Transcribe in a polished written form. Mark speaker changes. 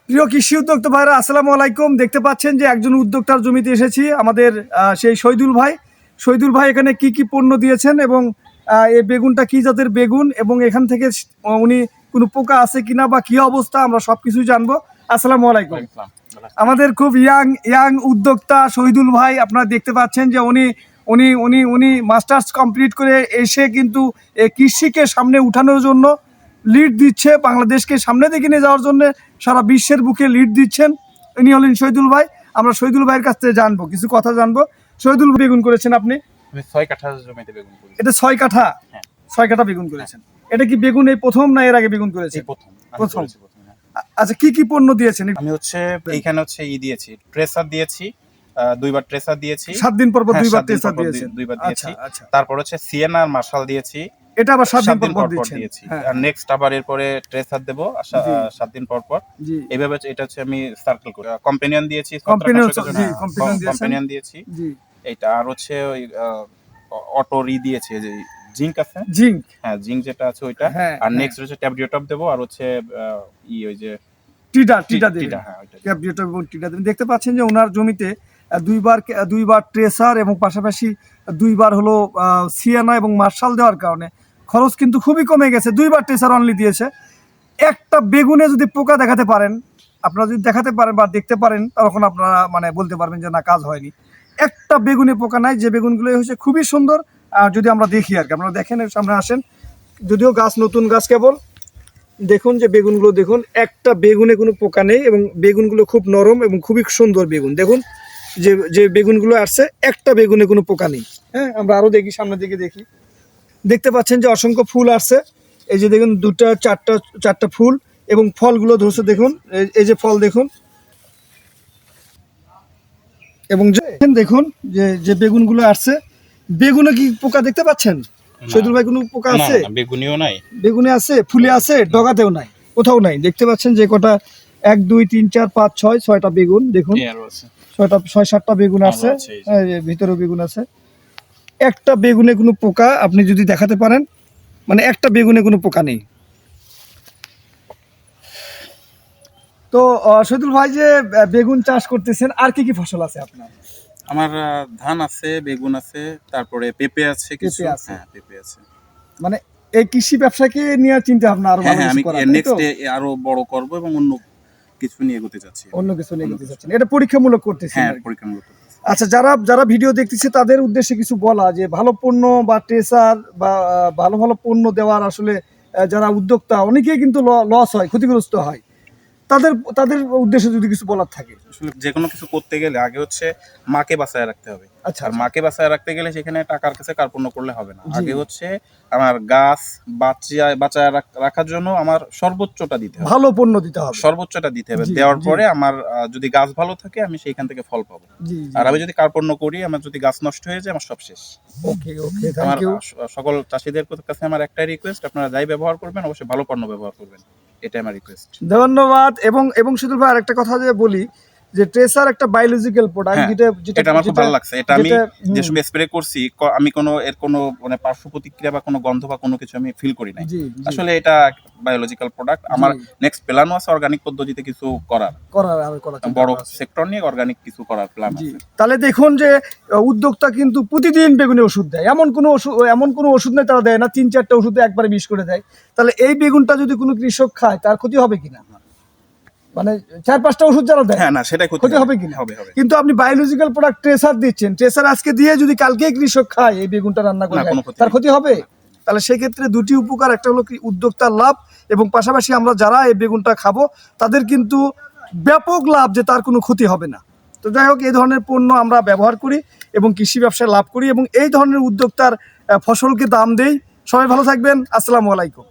Speaker 1: প্রিয় কৃষি উদ্যোক্তা ভাইরা আসসালামু আলাইকুম। দেখতে পাচ্ছেন যে একজন উদ্যোক্তার জমিতে এসেছি, আমাদের সেই শহীদুল ভাই এখানে কি কি পণ্য দিয়েছেন এবং এই বেগুনটা কি জাতের বেগুন এবং এখান থেকে উনি কোনো পোকা আছে কিনা বা কি অবস্থা আমরা সবকিছু জানবো। আসসালামু আলাইকুম। আমাদের খুব ইয়াং উদ্যোক্তা শহীদুল ভাই, আপনারা দেখতে পাচ্ছেন যে উনি মাস্টার্স কমপ্লিট করে এসে কিন্তু কৃষিকে সামনে উঠানোর জন্য লিড দিচ্ছে, বাংলাদেশকে সামনে দিকে নিয়ে যাওয়ার জন্য সারা বিশ্বের বুকে লিড দিচ্ছেন। ইনি হলেন শহীদুল ভাই। আমরা শহীদুল ভাইয়ের কাছ থেকে জানবো, কিছু কথা জানবো। শহীদুল বেগুন করেছেন আপনি?
Speaker 2: 6 কাঠা জমিতে বেগুন করেছি।
Speaker 1: এটা 6 কাঠা?
Speaker 2: হ্যাঁ,
Speaker 1: 6 কাঠা বেগুন করেছেন। এটা কি বেগুন এই প্রথম না এর আগে বেগুন করেছেন? প্রথম। আচ্ছা, কি কি পণ্য দিয়েছেন?
Speaker 2: আমি এইখানে দিয়েছি, ট্রেসার দিয়েছি, দুইবার ট্রেসার দিয়েছি।
Speaker 1: 7 দিন পর পর দুইবার ট্রেসার দিয়েছেন?
Speaker 2: দুইবার দিয়েছি। তারপর সিএন আর মার্শাল দিয়েছি।
Speaker 1: এটা আবার 7 দিন পর
Speaker 2: দিয়েছি। আর নেক্সট আবার এরপরে ট্রেসার দেব 7 দিন পর পর। এইভাবে এটা আমি সার্কেল করে কম্পেনিয়ন দিয়েছি। কম্পেনিয়ন দিয়েছি। এটা আর ওই অটো দিয়েছি, যে জিঙ্ক আছে,
Speaker 1: জিঙ্ক।
Speaker 2: হ্যাঁ, জিঙ্ক যেটা আছে ওইটা। আর নেক্সট ট্যাবলিওটপ দেব। আর ওই যে টিডা দেবেন। হ্যাঁ,
Speaker 1: ট্যাবলিওটপ এবং টিডা দেবেন। দেখতে পাচ্ছেন যে ওনার জমিতে দুইবার ট্রেসার এবং পাশাপাশি দুইবার হলো সিয়ানা এবং মার্শাল দেওয়ার কারণে খরচ কিন্তু খুবই কমে গেছে। দুইবার ট্রেসার অনলি দিয়েছে। একটা বেগুনে যদি পোকা দেখাতে পারেন, আপনারা যদি দেখাতে পারেন বা দেখতে পারেন, তখন আপনারা বলতে পারবেন যে না, কাজ হয়নি। একটা বেগুনে পোকা নাই, যে বেগুনগুলো হয়েছে খুবই সুন্দর। যদি আমরা দেখি আর কি, আপনারা দেখেন, সামনে আসেন। যদিও গাছ নতুন গাছ, কেবল দেখুন যে বেগুনগুলো দেখুন, একটা বেগুনে কোনো পোকা নেই এবং বেগুনগুলো খুব নরম এবং খুবই সুন্দর বেগুন। দেখুন যে বেগুনগুলো আসছে, একটা বেগুনে কোনো পোকা নেই। হ্যাঁ, আমরা আরও দেখি, সামনের দিকে দেখি। দেখতে পাচ্ছেন যে অসংখ্য ফুল আসছে। এই যে দেখুন, 2টা 4টা ফুল এবং ফলগুলো ধরছে দেখুন। এই যে ফল দেখুন, এবং দেখুন যে বেগুনগুলো আসছে, বেগুনে কি পোকা দেখতে পাচ্ছেন শহীদুল ভাই? কোনো পোকা আছে?
Speaker 2: বেগুনিও নাই,
Speaker 1: বেগুনে আছে, ফুলে আছে, ডগাতেও নাই, কোথাও নাই। দেখতে পাচ্ছেন যে কটা, 1 2 3 4 5 6টা বেগুন দেখুন। 6-7টা বেগুন আছে, ভিতরেও বেগুন আছে। একটা বেগুনে কোনো পোকা আপনি যদি দেখাতে পারেন, একটা বেগুনে কোনো পোকা নেই। তো শহীদুল ভাই, যে বেগুন চাষ করতেছেন, আর কি কি ফসল আছে আপনার?
Speaker 2: আমার ধান আছে, বেগুন আছে, তারপরে পেঁপে আছে, কিছু। হ্যাঁ, পেঁপে আছে।
Speaker 1: এই কৃষি ব্যবসাকে নিয়ে চিন্তা ভাবনা আরো ভালো
Speaker 2: আমি
Speaker 1: করার,
Speaker 2: নেক্সট আরো বড় করব এবং অন্য কিছু নিয়ে এগোতে যাচ্ছি।
Speaker 1: এটা পরীক্ষামূলক করতেছেন?
Speaker 2: হ্যাঁ, পরীক্ষামূলক।
Speaker 1: আচ্ছা, যারা ভিডিও দেখতেছে তাদের উদ্দেশ্যে কিছু বলা, যে ভালো পণ্য বা ট্রেসার বা ভালো ভালো পণ্য দেওয়ার আসলে যারা উদ্যোক্তা, অনেকেই কিন্তু লস হয়, ক্ষতিগ্রস্ত হয়। তাদের উদ্দেশ্যে যদি কিছু বলার থাকে।
Speaker 2: আসলে যে কোনো কিছু করতে গেলে আগে মাকে বাঁচায় রাখতে হবে।
Speaker 1: আচ্ছা,
Speaker 2: আর মাকে বাঁচায় রাখতে গেলে সেখানে টাকার কাছে কার্পণ্য করলে হবে না। আগে আমার গাছ বাঁচায় রাখার জন্য আমার সর্বোচ্চটা দিতে হবে,
Speaker 1: ভালো পণ্য দিতে হবে,
Speaker 2: সর্বোচ্চটা দিতে হবে। দেওয়ার পরে আমার যদি গাছ ভালো থাকে, আমি সেইখান থেকে ফল পাবো। আর আমি যদি কার্পণ্য করি, আমার যদি গাছ নষ্ট হয়ে যায়, আমার সব শেষ। আমার সকল চাষিদের কাছে আমার একটাই রিকোয়েস্ট, আপনারা যাই ব্যবহার করবেন, অবশ্যই ভালো পণ্য ব্যবহার করবেন। এটাই আমার রিকোয়েস্ট।
Speaker 1: ধন্যবাদ। এবং শুধু ভাই আরেকটা কথা যে বলি, যে ট্রেসার একটা বায়োলজিক্যাল প্রোডাক্ট,
Speaker 2: যেটা আমার খুব ভালো লাগছে। এটা আমি যে সব স্প্রে করছি, আমি কোনো পার্শ্ব প্রতিক্রিয়া বা কোনো গন্ধ বা কোনো কিছু আমি ফিল করি নাই। আসলে এটা বায়োলজিক্যাল প্রোডাক্ট। আমার নেক্সট প্ল্যানও আছে অর্গানিক পদ্ধতিতে কিছু করার বড় সেক্টর নিয়ে অর্গানিক কিছু করার প্ল্যান আছে।
Speaker 1: তাহলে দেখুন যে উদ্যোক্তা কিন্তু প্রতিদিন বেগুনে ওষুধ দেয়, এমন কোনো ওষুধ নেই তারা দেয় না। 3-4টা ওষুধে একবারে বিষ করে দেয়। তাহলে এই বেগুনটা যদি কোনো কৃষক খায়, তার ক্ষতি হবে কিনা? 4-5টা ওষুধ যারা দেয়,
Speaker 2: হ্যাঁ, না, সেটাই
Speaker 1: ক্ষতি হবে কিনা? কিন্তু আপনি বায়োলজিক্যাল প্রোডাক্ট ট্রেসার দিচ্ছেন, ট্রেসার আজকে দিয়ে যদি কালকে কৃষক খায় এই বেগুনটা রান্না করে, তার ক্ষতি হবে? তাহলে সেক্ষেত্রে দুটি উপকার, একটা হলো কি উদ্যোক্তার লাভ, এবং পাশাপাশি আমরা যারা এই বেগুনটা খাবো তাদের কিন্তু ব্যাপক লাভ, যে তার কোনো ক্ষতি হবে না। তো যাই হোক, এই ধরনের পণ্য আমরা ব্যবহার করি এবং কৃষি ব্যবসায় লাভ করি, এবং এই ধরনের উদ্যোক্তার ফসলকে দাম দেই। সবাই ভালো থাকবেন। আসসালামু আলাইকুম।